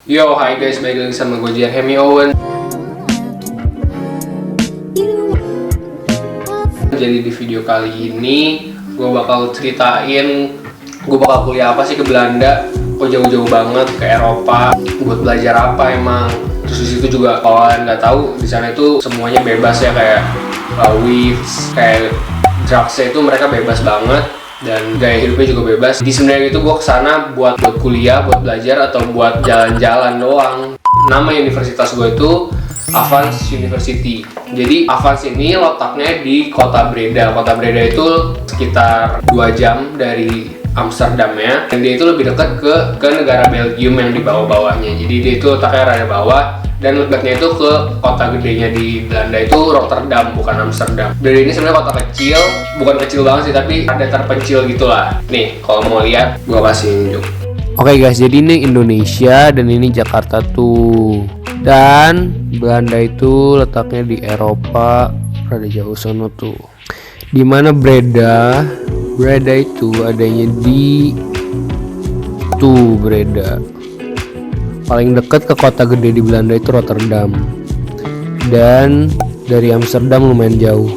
Yo, hai guys, balik lagi sama gue Jeremy Owen. Jadi di video kali ini gue bakal ceritain gue bakal kuliah apa sih ke Belanda. Kok jauh-jauh banget ke Eropa, buat belajar apa emang. Terus di situ juga kalau kalian nggak tahu, di sana itu semuanya bebas ya, kayak weeds, kayak drugsnya itu mereka bebas banget. Dan gaya hidupnya juga bebas. Di sebenarnya itu gue kesana buat kuliah, buat belajar, atau buat jalan-jalan doang. Nama universitas gue itu Avans University. Jadi Avans ini letaknya di kota Breda. Kota Breda itu sekitar 2 jam dari Amsterdam ya. Dan dia itu lebih dekat ke negara Belgium yang di bawah-bawahnya. Jadi dia itu letaknya rada bawah. Dan letaknya itu ke kota gedenya di Belanda itu Rotterdam, bukan Amsterdam. Breda ini sebenarnya kota kecil, bukan kecil banget sih, tapi ada terpencil gitulah. Nih, kalau mau lihat, gua kasih unjuk. Oke guys, jadi ini Indonesia dan ini Jakarta tuh. Dan Belanda itu letaknya di Eropa, rada jauh sono tuh. Dimana Breda? Breda itu adanya di Breda. Paling dekat ke kota gede di Belanda itu Rotterdam, dan dari Amsterdam lumayan jauh.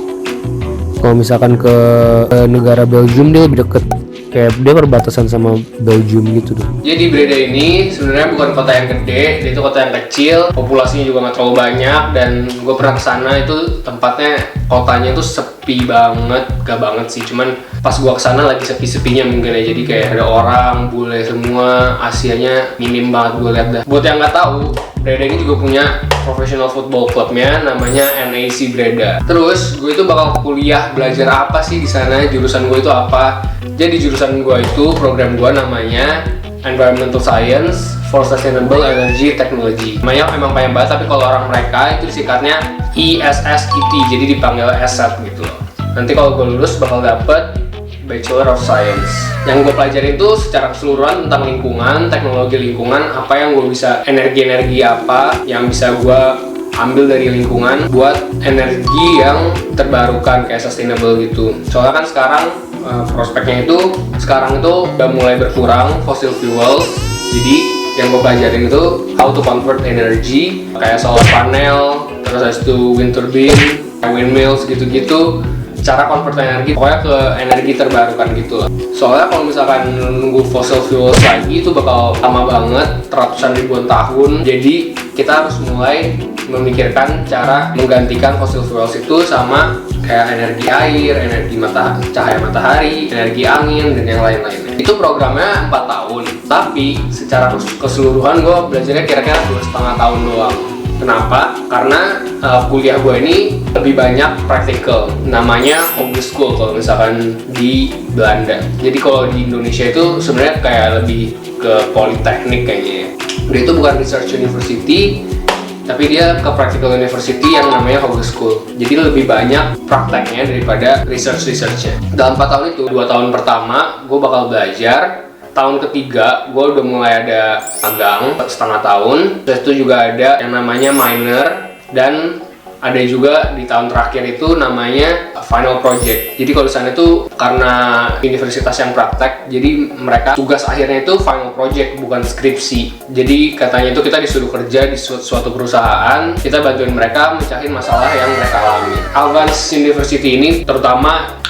Kalau misalkan ke negara Belgium dia lebih dekat, kayak dia perbatasan sama Belgium gitu tuh. Jadi Breda ini sebenarnya bukan kota yang gede, dia itu kota yang kecil, populasinya juga nggak terlalu banyak. Dan gue pernah kesana itu tempatnya, kotanya tuh sepi banget, gak banget sih, cuman pas gua kesana lagi sepi-sepinya mungkin ya, jadi kayak ada orang, bule semua, Asianya minim banget gue lihat dah. Buat yang nggak tahu, Breda ini juga punya professional football clubnya, namanya NAC Breda. Terus gue itu bakal kuliah belajar apa sih di sana, jurusan gue itu apa? Jadi jurusan gue itu, program gue namanya Environmental Science for Sustainable Energy Technology. Namanya emang panjang banget, tapi kalau orang mereka itu disingkatnya ESSET, jadi dipanggil ESSET gitu loh. Nanti kalau gue lulus bakal dapet Bachelor of Science. Yang gue pelajari itu secara keseluruhan tentang lingkungan, teknologi lingkungan, apa yang gue bisa, energi-energi apa yang bisa gue ambil dari lingkungan buat energi yang terbarukan kayak sustainable gitu. Soalnya kan sekarang prospeknya itu sekarang itu udah mulai berkurang fossil fuel. Jadi yang gue pelajarin itu how to convert energy, kayak solar panel, terus habis itu wind turbine, windmills gitu-gitu, cara convert energi pokoknya ke energi terbarukan gitu lah. Soalnya kalau misalkan nunggu fossil fuels lagi itu bakal lama banget, ratusan ribuan tahun. Jadi kita harus mulai memikirkan cara menggantikan fossil fuels itu sama kayak energi air, energi cahaya matahari, energi angin, dan yang lain-lainnya. Itu programnya 4 tahun, tapi secara keseluruhan gue belajarnya kira-kira 2,5 tahun doang. Kenapa? Karena kuliah gue ini lebih banyak practical, namanya homeschool kalau misalkan di Belanda. Jadi kalau di Indonesia itu sebenarnya kayak lebih ke politeknik kayaknya ya. Dia itu bukan research university, tapi dia ke practical university yang namanya homeschool. Jadi lebih banyak prakteknya daripada research-nya. Dalam 4 tahun itu, 2 tahun pertama gue bakal belajar. Tahun ketiga, gue udah mulai ada magang setengah tahun. Terus itu juga ada yang namanya minor, dan ada juga di tahun terakhir itu namanya final project. Jadi kalau di sana itu karena universitas yang praktek, jadi mereka tugas akhirnya itu final project, bukan skripsi. Jadi katanya itu kita disuruh kerja di suatu perusahaan, kita bantuin mereka mecahin masalah yang mereka alami. Avans University ini terutama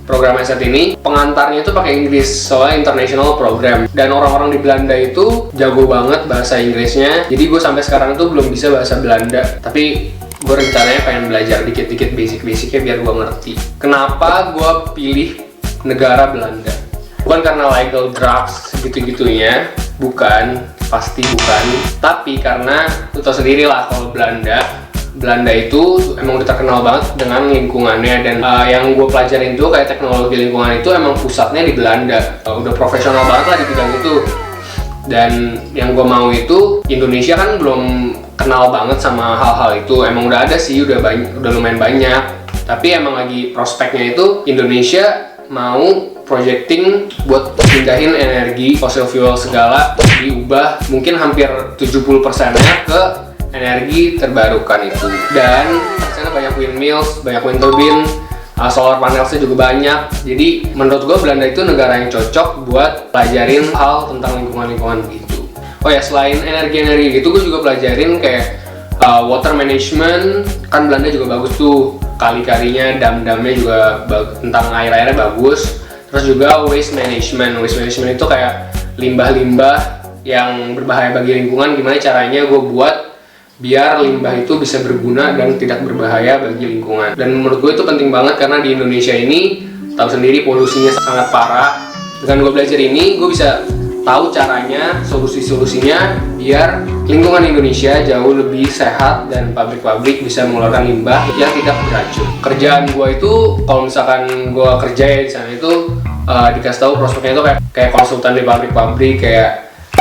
program ESSET ini pengantarnya itu pakai Inggris, soalnya international program. Dan orang-orang di Belanda itu jago banget bahasa Inggrisnya. Jadi gue sampai sekarang tuh belum bisa bahasa Belanda, tapi gue rencananya pengen belajar dikit-dikit basic-basicnya biar gue ngerti. Kenapa gue pilih negara Belanda? Bukan karena legal drugs gitu-gitunya, bukan, pasti bukan. Tapi karena lu tau sendiri lah, kalau Belanda itu emang udah terkenal banget dengan lingkungannya. Dan yang gue pelajarin tuh kayak teknologi lingkungan itu emang pusatnya di Belanda. Udah profesional banget lah di bidang itu. Dan yang gue mau itu, Indonesia kan belum kenal banget sama hal-hal itu. Emang udah ada sih, udah lumayan banyak. Tapi emang lagi prospeknya itu Indonesia mau projecting buat pindahin energi fossil fuel segala, diubah mungkin hampir 70%-nya ke energi terbarukan itu. Dan di sana banyak windmills, banyak wind turbine, solar panelsnya juga banyak. Jadi menurut gue Belanda itu negara yang cocok buat pelajarin hal tentang lingkungan-lingkungan begitu. Oh ya, selain energi-energi gitu, gue juga pelajarin kayak water management. Kan Belanda juga bagus tuh, kali-kalinya, dam-damnya juga tentang air-airnya bagus. Terus juga waste management itu kayak limbah-limbah yang berbahaya bagi lingkungan, gimana caranya gue buat biar limbah itu bisa berguna dan tidak berbahaya bagi lingkungan. Dan menurut gue itu penting banget karena di Indonesia ini tahu sendiri polusinya sangat parah. Dengan gue belajar ini, gue bisa tahu caranya, solusi-solusinya biar lingkungan Indonesia jauh lebih sehat dan pabrik-pabrik bisa mengeluarkan limbah yang tidak beracun. Kerjaan gue itu, kalau misalkan gue kerja ya di sana itu dikasih tahu prospeknya itu kayak konsultan di pabrik-pabrik, kayak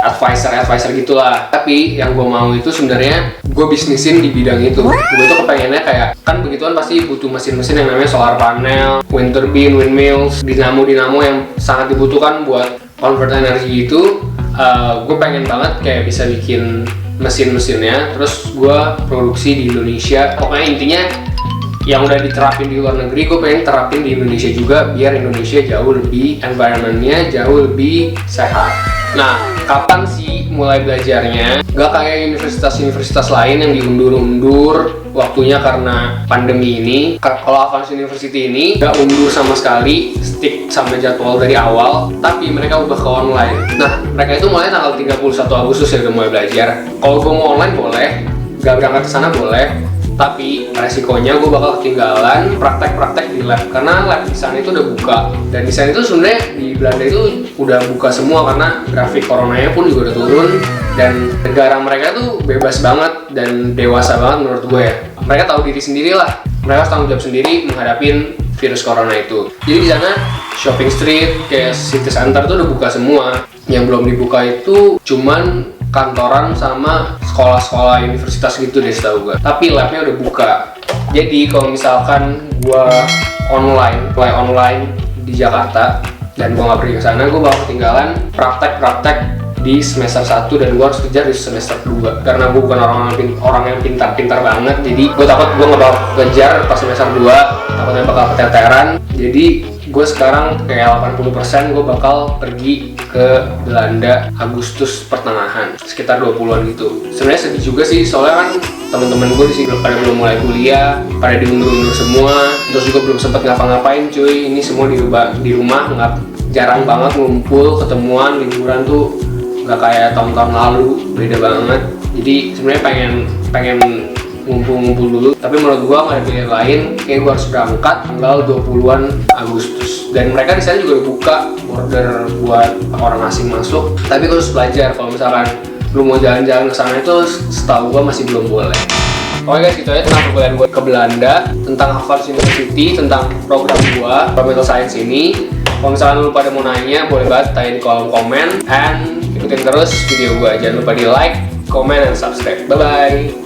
advisor gitulah. Tapi yang gue mau itu sebenarnya gue bisnisin di bidang itu. Gue tuh kepengennya kayak, kan begituan pasti butuh mesin-mesin yang namanya solar panel, wind turbine, windmills, dinamo yang sangat dibutuhkan buat convert energi itu. Gue pengen banget kayak bisa bikin mesin-mesinnya, terus gue produksi di Indonesia. Pokoknya intinya yang udah diterapin di luar negeri, gue pengen terapin di Indonesia juga, biar Indonesia jauh lebih, environment-nya jauh lebih sehat. Nah, kapan sih mulai belajarnya? Gak kayak universitas-universitas lain yang diundur-undur waktunya karena pandemi ini. Kalau Advanced University ini gak undur sama sekali, stick sama jadwal dari awal, tapi mereka ubah ke online. Nah, mereka itu mulai tanggal 31 Agustus ya udah mulai belajar. Kalau gue mau online boleh, gak berangkat ke sana boleh, tapi resikonya gue bakal ketinggalan praktek-praktek di lab, karena lab di sana itu udah buka. Dan di sana itu sebenarnya di Belanda itu udah buka semua karena grafik coronanya pun juga udah turun, dan negara mereka tuh bebas banget dan dewasa banget menurut gue ya. Mereka tahu diri sendiri lah, mereka harus tanggung jawab sendiri menghadapin virus corona itu. Jadi di sana shopping street kayak city center tuh udah buka semua. Yang belum dibuka itu cuman kantoran sama sekolah-sekolah universitas gitu deh setahu gue. Tapi labnya udah buka. Jadi kalau misalkan gue play online di Jakarta dan gue nggak pergi ke sana, gue bakal ketinggalan praktek-praktek di semester 1 dan gue harus kejar di semester 2 karena gue bukan orang yang pintar-pintar banget. Jadi gue takut gue nggak bakal kejar pas semester 2, takutnya bakal keteteran. Jadi gue sekarang kayak 80% gue bakal pergi ke Belanda Agustus pertengahan, sekitar 20-an gitu. Sebenarnya sedih juga sih, soalnya kan teman-teman gue di sini pada belum mulai kuliah, pada diundur-undur semua, terus juga belum sempat ngapa-ngapain cuy. Ini semua di rumah, nggak, jarang banget ngumpul, ketemuan, liburan tuh nggak kayak tahun-tahun lalu, beda banget. Jadi sebenarnya pengen ngumpul-ngumpul dulu, tapi menurut gua nggak ada pilihan lain, kayak gua harus berangkat tanggal 20-an Agustus. Dan mereka di sana juga buka border buat orang asing masuk, tapi gua harus belajar. Kalau misalkan lu mau jalan-jalan ke sana itu setahu gua masih belum boleh. Oke guys, gitu aja tentang perkuliahan gue ke Belanda, tentang Harvard University, tentang program gua Environmental Science ini. Kalau misalkan lu pada mau nanya, boleh banget tanya di kolom komen, and ikutin terus video gua. Jangan lupa di like, comment, dan subscribe. Bye bye.